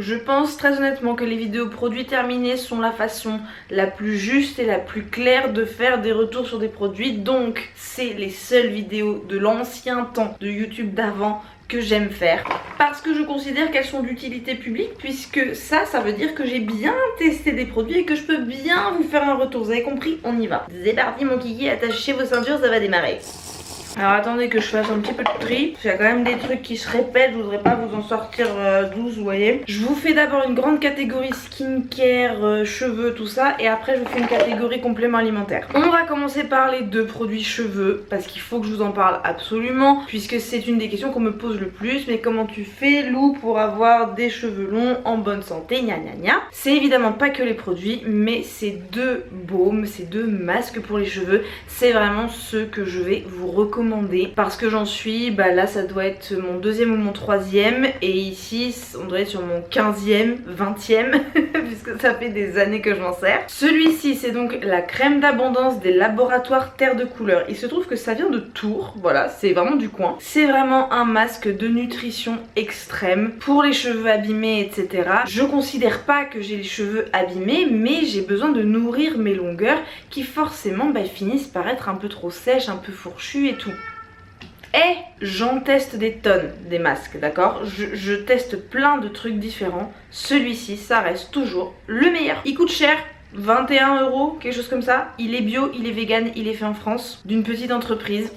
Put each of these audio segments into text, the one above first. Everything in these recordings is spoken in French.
Je pense très honnêtement que les vidéos produits terminés sont la façon la plus juste et la plus claire de faire des retours sur des produits. Donc c'est les seules vidéos de l'ancien temps de YouTube d'avant que j'aime faire parce que je considère qu'elles sont d'utilité publique, puisque ça veut dire que j'ai bien testé des produits et que je peux bien vous faire un retour. Vous avez compris? On y va. C'est parti mon kiki, attachez vos ceintures, ça va démarrer. Alors attendez que je fasse un petit peu de tri. Il y a quand même des trucs qui se répètent, je voudrais pas vous en sortir 12, vous voyez. Je vous fais d'abord une grande catégorie skincare, cheveux, tout ça. Et après je vous fais une catégorie complément alimentaire. On va commencer par les 2 produits cheveux, parce qu'il faut que je vous en parle absolument, puisque c'est une des questions qu'on me pose le plus. Mais comment tu fais, Lou, pour avoir des cheveux longs en bonne santé, gna gna gna. C'est évidemment pas que les produits, mais ces 2 baumes, ces 2 masques pour les cheveux, c'est vraiment ceux que je vais vous recommander. Parce que j'en suis, là ça doit être mon 2e ou mon 3e, et ici on doit être sur mon 15e, 20e puisque ça fait des années que je m'en sers. Celui-ci c'est donc la crème d'abondance des laboratoires Terre de Couleur. Il se trouve que ça vient de Tours, voilà, c'est vraiment du coin. C'est vraiment un masque de nutrition extrême pour les cheveux abîmés, etc. Je considère pas que j'ai les cheveux abîmés, mais j'ai besoin de nourrir mes longueurs qui forcément finissent par être un peu trop sèches, un peu fourchues et tout. Et j'en teste des tonnes des masques, d'accord, je teste plein de trucs différents. Celui-ci, ça reste toujours le meilleur. Il coûte cher, 21 €, quelque chose comme ça. Il est bio, il est vegan, il est fait en France, d'une petite entreprise.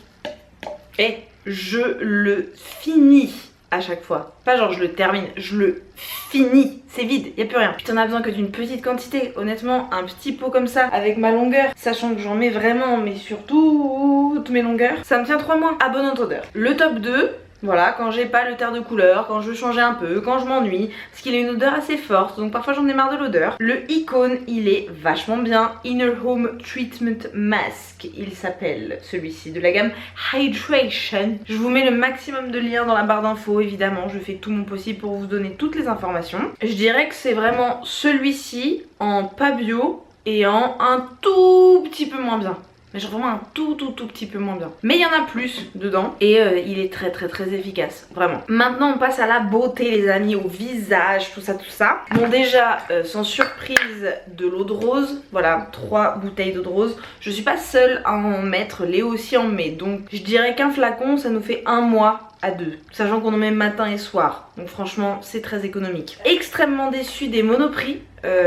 Et je le finis à chaque fois. Pas genre je le termine, je le finis. C'est vide, y a plus rien. Puis t'en as besoin que d'une petite quantité. Honnêtement, un petit pot comme ça, avec ma longueur, sachant que j'en mets vraiment, mais sur toutes mes longueurs, ça me tient 3 mois à bonne entendeur. Le top 2, voilà, quand j'ai pas le Terre de Couleur, quand je veux changer un peu, quand je m'ennuie, parce qu'il a une odeur assez forte, donc parfois j'en ai marre de l'odeur. Le Icône, il est vachement bien. Inner Home Treatment Mask, il s'appelle celui-ci, de la gamme Hydration. Je vous mets le maximum de liens dans la barre d'infos, évidemment, je fais tout mon possible pour vous donner toutes les informations. Je dirais que c'est vraiment celui-ci en pas bio et en un tout petit peu moins bien. Mais genre vraiment un tout petit peu moins bien. Mais il y en a plus dedans et il est très efficace, vraiment. Maintenant on passe à la beauté les amis, au visage, tout ça. Bon déjà, sans surprise, de l'eau de rose. Voilà, 3 bouteilles d'eau de rose. Je suis pas seule à en mettre, Léo aussi en met. Donc je dirais qu'un flacon ça nous fait 1 mois à 2, sachant qu'on en met matin et soir. Donc franchement c'est très économique. Extrêmement déçue des Monoprix.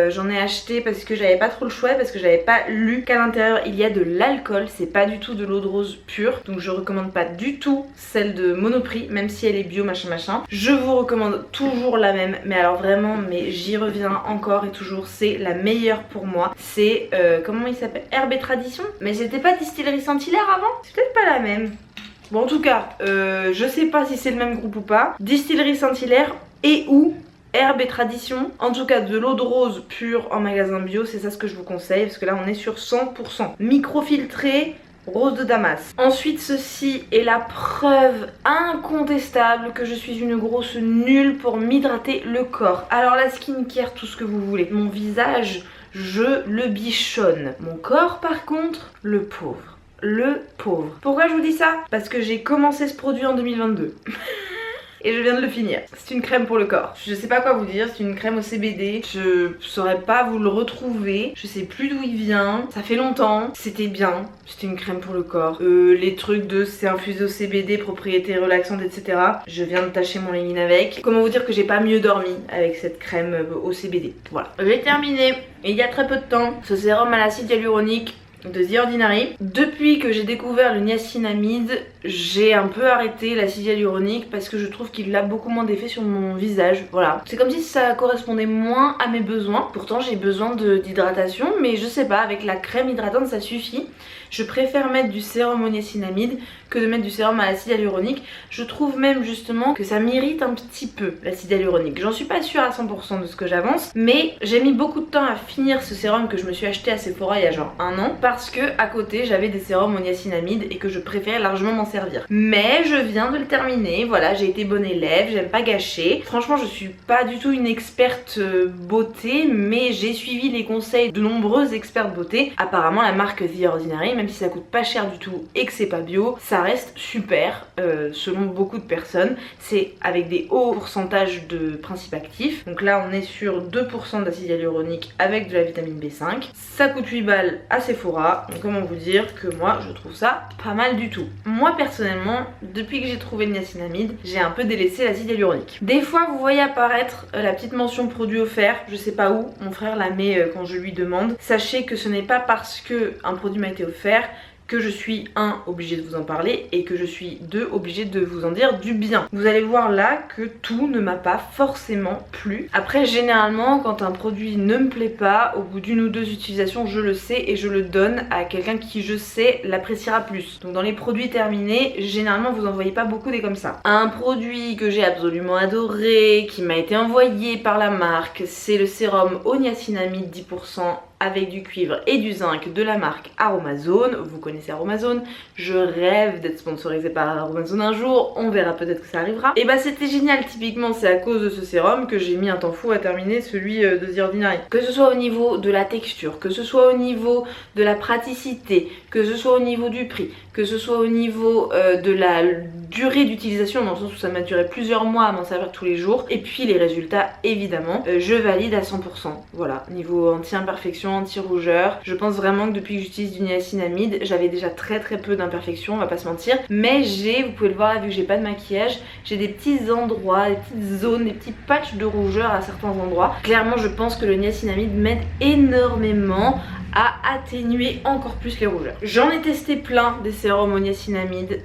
J'en ai acheté parce que j'avais pas trop le choix, parce que j'avais pas lu qu'à l'intérieur il y a de l'alcool, c'est pas du tout de l'eau de rose pure, donc je recommande pas du tout celle de Monoprix, même si elle est bio machin. Je vous recommande toujours la même, mais alors vraiment, mais j'y reviens encore et toujours, c'est la meilleure pour moi. C'est comment il s'appelle, Herbe et Tradition, mais c'était pas Distillerie Saint-Hilaire avant, c'est peut-être pas la même. Bon en tout cas, je sais pas si c'est le même groupe ou pas. Distillerie Saint-Hilaire et ou Herbe et Tradition, en tout cas de l'eau de rose pure en magasin bio, c'est ça ce que je vous conseille, parce que là on est sur 100% microfiltré, rose de Damas. Ensuite ceci est la preuve incontestable que je suis une grosse nulle pour m'hydrater le corps. Alors la skincare, tout ce que vous voulez, mon visage je le bichonne, mon corps par contre le pauvre. Le pauvre. Pourquoi je vous dis ça? Parce que j'ai commencé ce produit en 2022 et je viens de le finir. C'est une crème pour le corps. Je sais pas quoi vous dire, c'est une crème au CBD. Je saurais pas vous le retrouver. Je sais plus d'où il vient. Ça fait longtemps. C'était bien. C'était une crème pour le corps. Les trucs de c'est infusé au CBD, propriétés relaxantes, etc. Je viens de tâcher mon legging avec. Comment vous dire que j'ai pas mieux dormi avec cette crème au CBD. Voilà. J'ai terminé il y a très peu de temps ce sérum à l'acide hyaluronique de The Ordinary. Depuis que j'ai découvert le niacinamide, j'ai un peu arrêté l'acide hyaluronique parce que je trouve qu'il a beaucoup moins d'effet sur mon visage. Voilà, c'est comme si ça correspondait moins à mes besoins. Pourtant j'ai besoin d'hydratation, mais je sais pas, avec la crème hydratante ça suffit. Je préfère mettre du sérum au niacinamide que de mettre du sérum à l'acide hyaluronique. Je trouve même justement que ça m'irrite un petit peu l'acide hyaluronique. J'en suis pas sûre à 100% de ce que j'avance, mais j'ai mis beaucoup de temps à finir ce sérum que je me suis acheté à Sephora il y a genre 1 an, parce que à côté j'avais des sérums au niacinamide et que je préférais largement m'en servir. Mais je viens de le terminer, voilà, j'ai été bonne élève, j'aime pas gâcher. Franchement je suis pas du tout une experte beauté, mais j'ai suivi les conseils de nombreuses expertes beauté. Apparemment la marque The Ordinary même si ça coûte pas cher du tout et que c'est pas bio, ça reste super selon beaucoup de personnes. C'est avec des hauts pourcentages de principes actifs. Donc là on est sur 2% d'acide hyaluronique avec de la vitamine B5. Ça coûte 8 balles à Sephora. Donc comment vous dire que moi je trouve ça pas mal du tout. Moi personnellement, depuis que j'ai trouvé le niacinamide, j'ai un peu délaissé l'acide hyaluronique. Des fois vous voyez apparaître la petite mention produit offert, je sais pas où, mon frère la met quand je lui demande. Sachez que ce n'est pas parce que un produit m'a été offert que je suis obligée de vous en parler et que je suis obligée de vous en dire du bien. Vous allez voir là que tout ne m'a pas forcément plu. Après généralement quand un produit ne me plaît pas, au bout d'une ou deux utilisations je le sais et je le donne à quelqu'un qui je sais l'appréciera plus. Donc dans les produits terminés, généralement vous en voyez pas beaucoup des comme ça. Un produit que j'ai absolument adoré, qui m'a été envoyé par la marque, c'est le sérum au niacinamide 10% avec du cuivre et du zinc de la marque Aromazone. Vous connaissez Aromazone, je rêve d'être sponsorisée par Aromazone un jour, on verra, peut-être que ça arrivera. Et bah c'était génial, typiquement c'est à cause de ce sérum que j'ai mis un temps fou à terminer celui de The Ordinary. Que ce soit au niveau de la texture, que ce soit au niveau de la praticité, que ce soit au niveau du prix, que ce soit au niveau de la durée d'utilisation, dans le sens où ça m'a duré plusieurs mois à m'en servir tous les jours, et puis les résultats évidemment, je valide à 100%. Voilà, niveau anti-imperfection, anti-rougeur, je pense vraiment que depuis que j'utilise du niacinamide, j'avais déjà très peu d'imperfections, on va pas se mentir, mais vous pouvez le voir là, vu que j'ai pas de maquillage, j'ai des petits endroits, des petites zones, des petits patchs de rougeur à certains endroits. Clairement je pense que le niacinamide m'aide énormément à atténuer encore plus les rougeurs. J'en ai testé plein des sérums au niacinamide,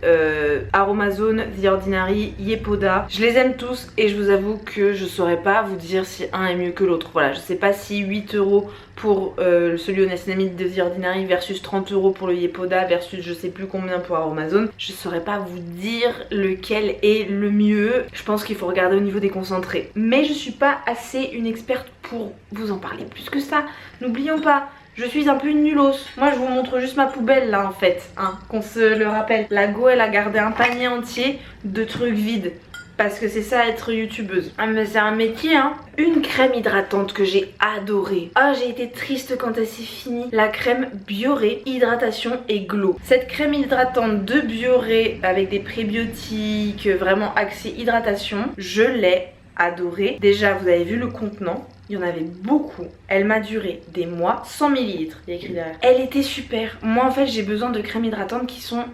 Aromazone, The Ordinary, Yepoda. Je les aime tous et je vous avoue que je saurais pas vous dire si un est mieux que l'autre. Voilà, je sais pas si 8 € pour celui au niacinamide de The Ordinary versus 30 € pour le Yepoda versus je sais plus combien pour Aromazone. Je saurais pas vous dire lequel est le mieux. Je pense qu'il faut regarder au niveau des concentrés. Mais je suis pas assez une experte pour vous en parler plus que ça. N'oublions pas, je suis un peu une nulos. Moi je vous montre juste ma poubelle là en fait, hein, qu'on se le rappelle. La Go elle a gardé un panier entier de trucs vides. Parce que c'est ça être youtubeuse. Ah mais c'est un métier hein. Une crème hydratante que j'ai adorée. Ah j'ai été triste quand elle s'est finie. La crème Bioré Hydratation et Glow. Cette crème hydratante de Bioré avec des prébiotiques, vraiment axée hydratation, je l'ai adorée. Déjà vous avez vu le contenant. Il y en avait beaucoup. Elle m'a duré des mois. 100 ml, il y a écrit derrière. Elle était super. Moi en fait j'ai besoin de crèmes hydratantes qui sont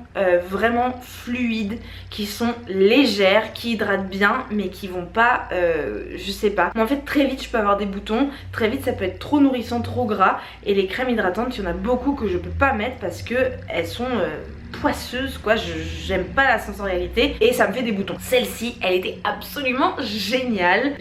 vraiment fluides, qui sont légères, qui hydratent bien mais qui vont pas, je sais pas. Moi en fait très vite je peux avoir des boutons, très vite ça peut être trop nourrissant, trop gras. Et les crèmes hydratantes, il y en a beaucoup que je peux pas mettre parce que elles sont poisseuse quoi, j'aime pas la sensorialité et ça me fait des boutons. Celle-ci elle était absolument géniale,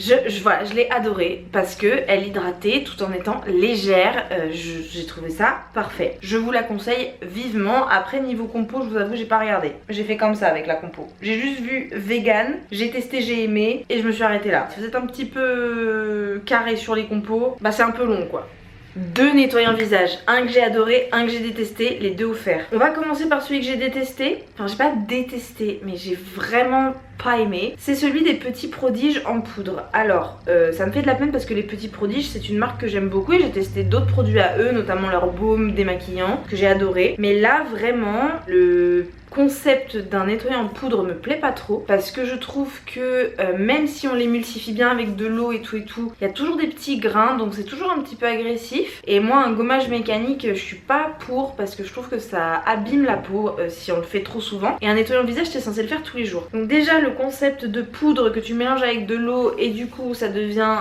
voilà, je l'ai adorée parce que elle hydratait tout en étant légère, j'ai trouvé ça parfait. Je vous la conseille vivement. Après niveau compo je vous avoue j'ai pas regardé, j'ai fait comme ça avec la compo, j'ai juste vu vegan, j'ai testé, j'ai aimé et je me suis arrêtée là. Si vous êtes un petit peu carré sur les compos, bah c'est un peu long quoi. Deux nettoyants visage, un que j'ai adoré, un que j'ai détesté, les deux offerts. On va commencer par celui que j'ai détesté. Enfin j'ai pas détesté mais j'ai vraiment pas aimé. C'est celui des Petits Prodiges en poudre. Alors ça me fait de la peine parce que les Petits Prodiges c'est une marque que j'aime beaucoup et j'ai testé d'autres produits à eux, notamment leur baume démaquillant que j'ai adoré. Mais là vraiment le concept d'un nettoyant en poudre me plaît pas trop parce que je trouve que même si on l'émulsifie bien avec de l'eau et tout, il y a toujours des petits grains donc c'est toujours un petit peu agressif. Et moi un gommage mécanique je suis pas pour parce que je trouve que ça abîme la peau si on le fait trop souvent. Et un nettoyant visage t'es censé le faire tous les jours. Donc déjà le concept de poudre que tu mélanges avec de l'eau et du coup ça devient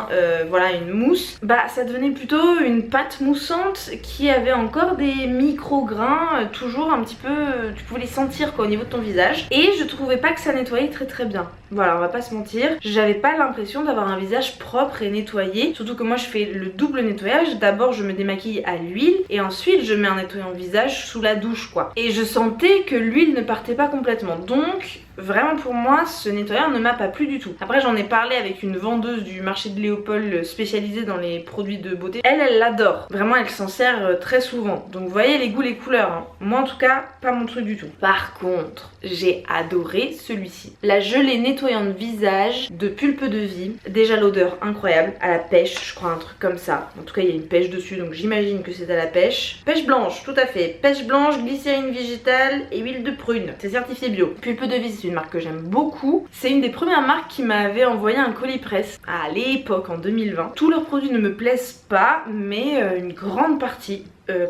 voilà une mousse, bah ça devenait plutôt une pâte moussante qui avait encore des micro grains, toujours un petit peu, tu pouvais les sentir quoi, au niveau de ton visage. Et je trouvais pas que ça nettoyait très bien. Voilà, on va pas se mentir, j'avais pas l'impression d'avoir un visage propre et nettoyé. Surtout que moi je fais le double nettoyage. D'abord je me démaquille à l'huile et ensuite je mets un nettoyant visage sous la douche quoi. Et je sentais que l'huile ne partait pas complètement. Donc vraiment pour moi ce nettoyant ne m'a pas plu du tout. Après j'en ai parlé avec une vendeuse du marché de Léopold spécialisée dans les produits de beauté. Elle l'adore. Vraiment elle s'en sert très souvent. Donc vous voyez les goûts, les couleurs hein. Moi en tout cas pas mon truc du tout. Par contre j'ai adoré celui-ci. Là je l'ai nettoyé nettoyant de visage de Pulpe de Vie. Déjà l'odeur incroyable, à la pêche, je crois, un truc comme ça. En tout cas il y a une pêche dessus, donc j'imagine que c'est à la pêche. Pêche blanche, tout à fait. Pêche blanche, glycérine végétale et huile de prune. C'est certifié bio. Pulpe de Vie, c'est une marque que j'aime beaucoup. C'est une des premières marques qui m'avait envoyé un colis presse à l'époque, en 2020. Tous leurs produits ne me plaisent pas, mais une grande partie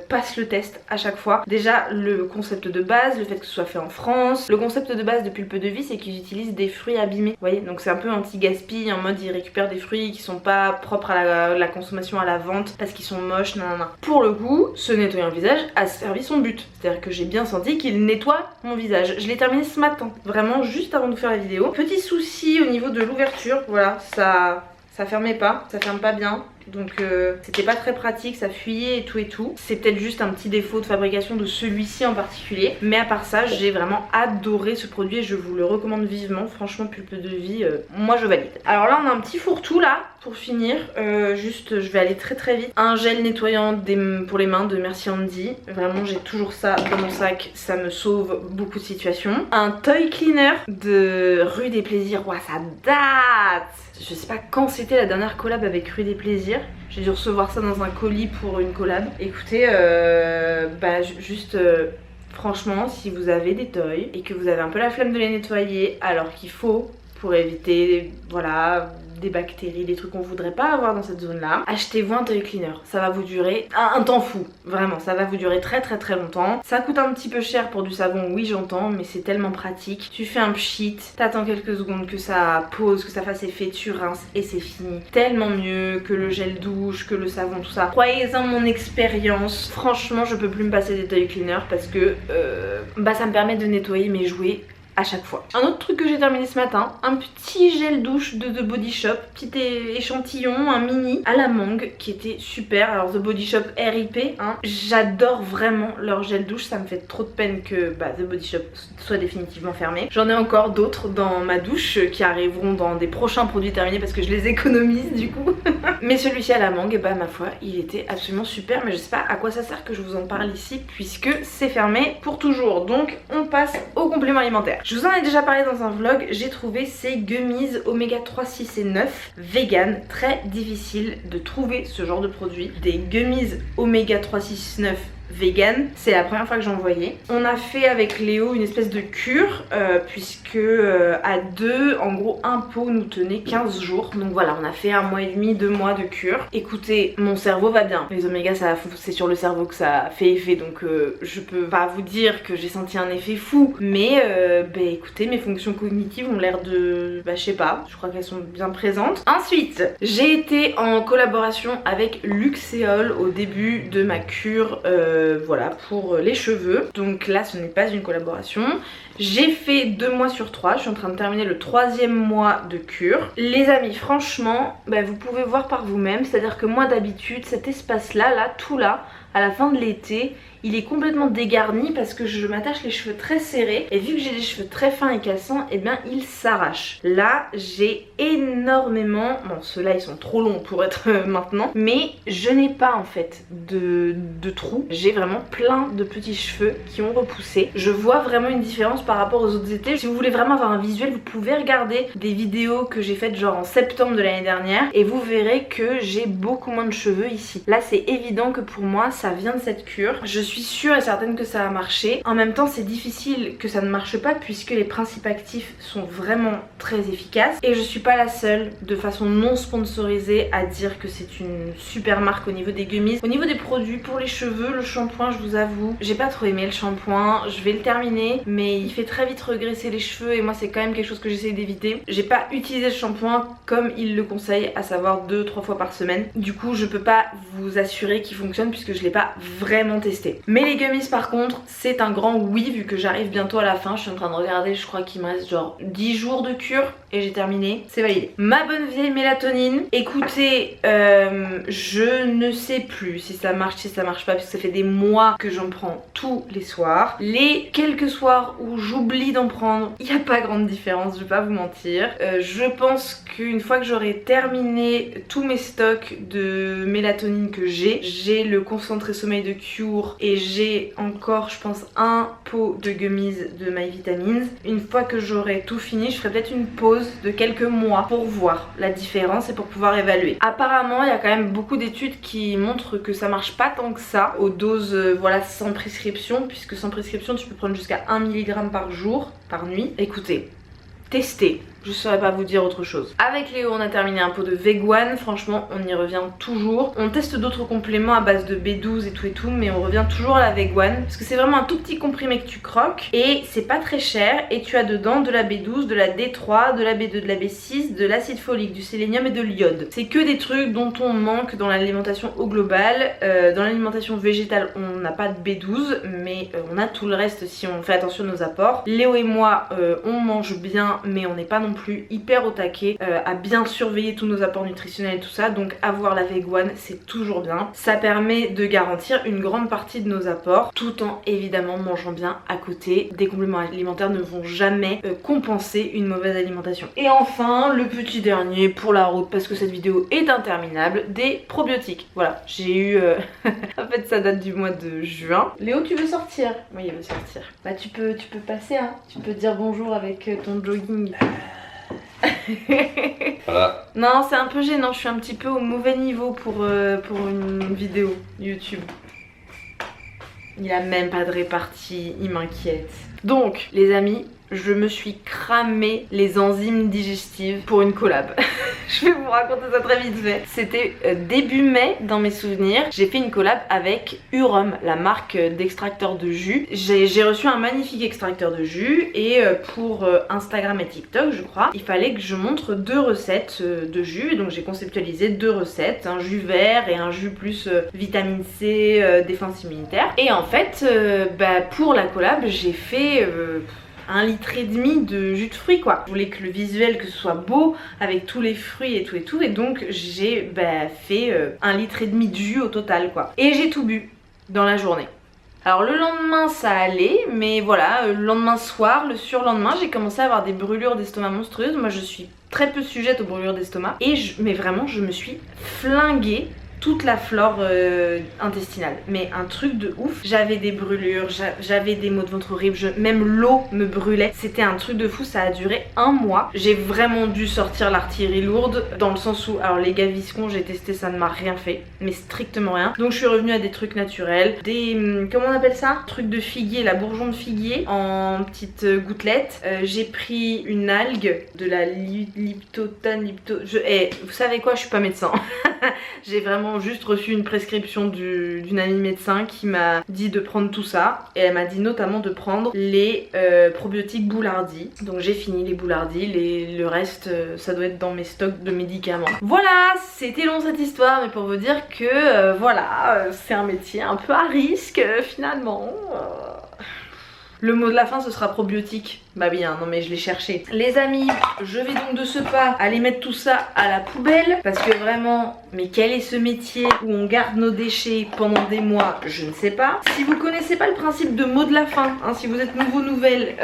passe le test à chaque fois. Déjà le concept de base, le fait que ce soit fait en France. Le concept de base de Pulpe de Vie, c'est qu'ils utilisent des fruits abîmés. Vous voyez, donc c'est un peu anti-gaspi, en mode ils récupèrent des fruits qui sont pas propres à la consommation, à la vente, parce qu'ils sont moches, nanana. Pour le coup, ce nettoyant visage a servi son but. C'est-à-dire que j'ai bien senti qu'il nettoie mon visage. Je l'ai terminé ce matin, vraiment juste avant de faire la vidéo. Petit souci au niveau de l'ouverture, voilà, ça fermait pas, ça ferme pas bien. Donc c'était pas très pratique, ça fuyait et tout. C'est peut-être juste un petit défaut de fabrication de celui-ci en particulier. Mais à part ça, j'ai vraiment adoré ce produit et je vous le recommande vivement. Franchement, Pulpe de Vie, moi je valide. Alors là on a un petit fourre-tout là, pour finir. Juste, je vais aller très vite. Un gel nettoyant pour les mains de Merci Handy. Vraiment j'ai toujours ça dans mon sac, ça me sauve beaucoup de situations. Un toy cleaner de Rue des Plaisirs. Ouah, ça date. Je sais pas quand c'était la dernière collab avec Rue des Plaisirs. J'ai dû recevoir ça dans un colis pour une collab. Écoutez, franchement, si vous avez des toys et que vous avez un peu la flemme de les nettoyer, alors qu'il faut, pour éviter, voilà, des bactéries, des trucs qu'on voudrait pas avoir dans cette zone là, achetez-vous un toy cleaner. Ça va vous durer un temps fou, vraiment, ça va vous durer très longtemps. Ça coûte un petit peu cher pour du savon, oui j'entends, mais c'est tellement pratique. Tu fais un pchit, t'attends quelques secondes que ça pose, que ça fasse effet, tu rinces et c'est fini. Tellement mieux que le gel douche, que le savon, tout ça. Croyez-en mon expérience, franchement je peux plus me passer des toy cleaners parce que ça me permet de nettoyer mes jouets à chaque fois. Un autre truc que j'ai terminé ce matin, un petit gel douche de The Body Shop, petit échantillon, un mini à la mangue qui était super. Alors The Body Shop RIP, hein. J'adore vraiment leur gel douche, ça me fait trop de peine que The Body Shop soit définitivement fermé. J'en ai encore d'autres dans ma douche qui arriveront dans des prochains produits terminés parce que je les économise du coup. Mais celui-ci à la mangue, ma foi, il était absolument super, mais je sais pas à quoi ça sert que je vous en parle ici puisque c'est fermé pour toujours. Donc on passe au complément alimentaire. Je vous en ai déjà parlé dans un vlog, j'ai trouvé ces gummies oméga 3, 6 et 9 vegan. Très difficile de trouver ce genre de produit. Des gummies oméga 3, 6, 9 vegan, c'est la première fois que j'en voyais. On a fait avec Léo une espèce de cure puisque à deux, en gros un pot nous tenait 15 jours. Donc voilà, on a fait 1 mois et demi, 2 mois de cure. Écoutez, mon cerveau va bien. Les oméga, c'est sur le cerveau que ça fait effet, donc je peux pas vous dire que j'ai senti un effet fou, mais écoutez, mes fonctions cognitives ont l'air de, je sais pas, je crois qu'elles sont bien présentes. Ensuite, j'ai été en collaboration avec Luxéol au début de ma cure voilà, pour les cheveux. Donc là ce n'est pas une collaboration. J'ai fait 2 mois sur 3, je suis en train de terminer le 3e mois de cure. Les amis, franchement, vous pouvez voir par vous-même, c'est à dire que moi d'habitude cet espace là, tout là, à la fin de l'été, il est complètement dégarni parce que je m'attache les cheveux très serrés et vu que j'ai des cheveux très fins et cassants, ils s'arrachent. Là j'ai énormément, bon ceux-là ils sont trop longs pour être maintenant, mais je n'ai pas en fait de trous. J'ai vraiment plein de petits cheveux qui ont repoussé. Je vois vraiment une différence par rapport aux autres étés. Si vous voulez vraiment avoir un visuel, vous pouvez regarder des vidéos que j'ai faites genre en septembre de l'année dernière et vous verrez que j'ai beaucoup moins de cheveux ici. Là c'est évident que pour moi ça vient de cette cure. Je suis sûre et certaine que ça a marché. En même temps c'est difficile que ça ne marche pas puisque les principes actifs sont vraiment très efficaces et je suis pas la seule de façon non sponsorisée à dire que c'est une super marque au niveau des gummies. Au niveau des produits pour les cheveux, le shampoing, je vous avoue, j'ai pas trop aimé le shampoing. Je vais le terminer mais il fait très vite regresser les cheveux et moi c'est quand même quelque chose que j'essaie d'éviter. J'ai pas utilisé le shampoing comme il le conseille, à savoir 2-3 fois par semaine. Du coup je peux pas vous assurer qu'il fonctionne puisque je l'ai pas vraiment testé. Mais les gummies par contre c'est un grand oui vu que j'arrive bientôt à la fin. Je suis en train de regarder, je crois qu'il me reste genre 10 jours de cure et j'ai terminé, c'est validé. Ma bonne vieille mélatonine, écoutez je ne sais plus si ça marche, si ça marche pas, parce que ça fait des mois que j'en prends tous les soirs. Les quelques soirs où j'oublie d'en prendre. Il n'y a pas grande différence, je vais pas vous mentir. Je pense qu'une fois que j'aurai terminé tous mes stocks de mélatonine que j'ai le concentré sommeil de Cure et j'ai encore je pense un pot de gummies de My Vitamins. Une fois que j'aurai tout fini, je ferai peut-être une pause de quelques mois pour voir la différence et pour pouvoir évaluer. Apparemment il y a quand même beaucoup d'études qui montrent que ça marche pas tant que ça aux doses voilà sans prescription, puisque sans prescription tu peux prendre jusqu'à 1 mg par jour, par nuit. Écoutez, testez. Je saurais pas vous dire autre chose. Avec Léo on a terminé un pot de Vegan, franchement on y revient toujours. On teste d'autres compléments à base de B12 et tout mais on revient toujours à la Vegan parce que c'est vraiment un tout petit comprimé que tu croques et c'est pas très cher et tu as dedans de la B12, de la D3, de la B2, de la B6, de l'acide folique, du sélénium et de l'iode. C'est que des trucs dont on manque dans l'alimentation au global. Dans l'alimentation végétale on n'a pas de B12 mais on a tout le reste si on fait attention à nos apports. Léo et moi on mange bien mais on n'est pas non plus hyper au taquet à bien surveiller tous nos apports nutritionnels et tout ça, donc avoir la Vegan c'est toujours bien. Ça permet de garantir une grande partie de nos apports tout en évidemment mangeant bien à côté. Des compléments alimentaires ne vont jamais compenser une mauvaise alimentation. Et enfin le petit dernier pour la route parce que cette vidéo est interminable, des probiotiques. Voilà, j'ai eu en fait ça date du mois de juin. Léo tu veux sortir? Oui il veut sortir. Bah tu peux passer hein, tu peux dire bonjour avec ton jogging. Voilà. Non c'est un peu gênant, je suis un petit peu au mauvais niveau pour une vidéo YouTube. Il a même pas de répartie, il m'inquiète. Donc les amis, je me suis cramé les enzymes digestives pour une collab. Je vais vous raconter ça très vite fait. C'était début mai dans mes souvenirs. J'ai fait une collab avec Urum, la marque d'extracteur de jus. J'ai reçu un magnifique extracteur de jus et pour Instagram et TikTok je crois, il fallait que je montre 2 recettes de jus. Donc j'ai conceptualisé 2 recettes, un jus vert et un jus plus vitamine C, défense immunitaire. Et en fait pour la collab j'ai fait 1,5 litre de jus de fruits quoi. Je voulais que le visuel que ce soit beau avec tous les fruits et tout et donc j'ai fait 1,5 litre de jus au total quoi. Et j'ai tout bu dans la journée. Alors le lendemain ça allait mais voilà, le lendemain soir, le surlendemain j'ai commencé à avoir des brûlures d'estomac monstrueuses. Moi je suis très peu sujette aux brûlures d'estomac et mais vraiment je me suis flinguée toute la flore intestinale, mais un truc de ouf. J'avais des brûlures, j'avais des maux de ventre horribles, même l'eau me brûlait, c'était un truc de fou. Ça a duré 1 mois. J'ai vraiment dû sortir l'artillerie lourde dans le sens où, alors les Gaviscon j'ai testé, ça ne m'a rien fait, mais strictement rien. Donc je suis revenue à des trucs naturels, des comment on appelle ça, trucs de figuier, la bourgeon de figuier en petites gouttelettes. J'ai pris une algue, de la liptotane, vous savez quoi, je suis pas médecin. J'ai vraiment juste reçu une prescription d'une amie médecin qui m'a dit de prendre tout ça et elle m'a dit notamment de prendre les probiotiques Boulardie. Donc j'ai fini les Boulardie, le reste ça doit être dans mes stocks de médicaments. Voilà, c'était long cette histoire mais pour vous dire que voilà, c'est un métier un peu à risque finalement. Le mot de la fin ce sera probiotique. Bah bien, non mais je l'ai cherché. Les amis, je vais donc de ce pas aller mettre tout ça à la poubelle parce que vraiment, mais quel est ce métier où on garde nos déchets pendant des mois, je ne sais pas. Si vous connaissez pas le principe de mot de la fin, hein, si vous êtes nouveau nouvelle,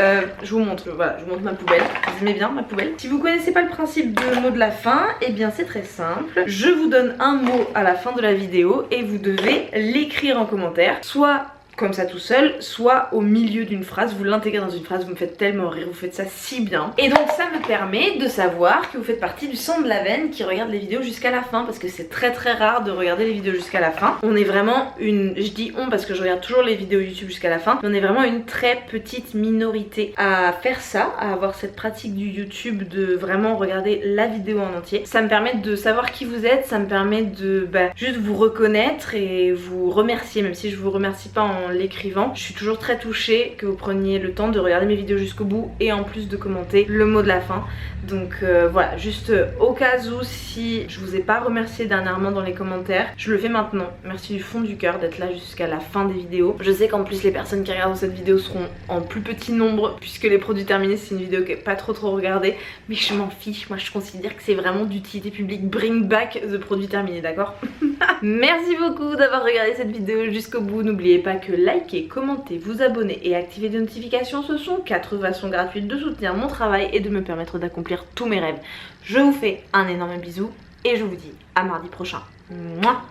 je vous montre, voilà, je vous montre ma poubelle. Vous aimez bien ma poubelle? Si vous connaissez pas le principe de mot de la fin, eh bien c'est très simple. Je vous donne un mot à la fin de la vidéo et vous devez l'écrire en commentaire, soit comme ça tout seul, soit au milieu d'une phrase, vous l'intégrez dans une phrase, vous me faites tellement rire, vous faites ça si bien. Et donc ça me permet de savoir que vous faites partie du sang de la veine qui regarde les vidéos jusqu'à la fin, parce que c'est très rare de regarder les vidéos jusqu'à la fin. On est vraiment une, je dis on parce que je regarde toujours les vidéos YouTube jusqu'à la fin, mais on est vraiment une très petite minorité à faire ça, à avoir cette pratique du YouTube de vraiment regarder la vidéo en entier. Ça me permet de savoir qui vous êtes, ça me permet de juste vous reconnaître et vous remercier, même si je vous remercie pas en l'écrivant. Je suis toujours très touchée que vous preniez le temps de regarder mes vidéos jusqu'au bout et en plus de commenter le mot de la fin. Donc voilà, juste au cas où si je vous ai pas remercié dernièrement dans les commentaires, je le fais maintenant. Merci du fond du cœur d'être là jusqu'à la fin des vidéos. Je sais qu'en plus les personnes qui regardent cette vidéo seront en plus petit nombre puisque les produits terminés c'est une vidéo qui est pas trop regardée, mais je m'en fiche, moi je considère que c'est vraiment d'utilité publique. Bring back the produit terminé, d'accord? Merci beaucoup d'avoir regardé cette vidéo jusqu'au bout. N'oubliez pas que que liker, commenter, vous abonner et activer les notifications, ce sont 4 façons gratuites de soutenir mon travail et de me permettre d'accomplir tous mes rêves. Je vous fais un énorme bisou et je vous dis à mardi prochain. Mouah.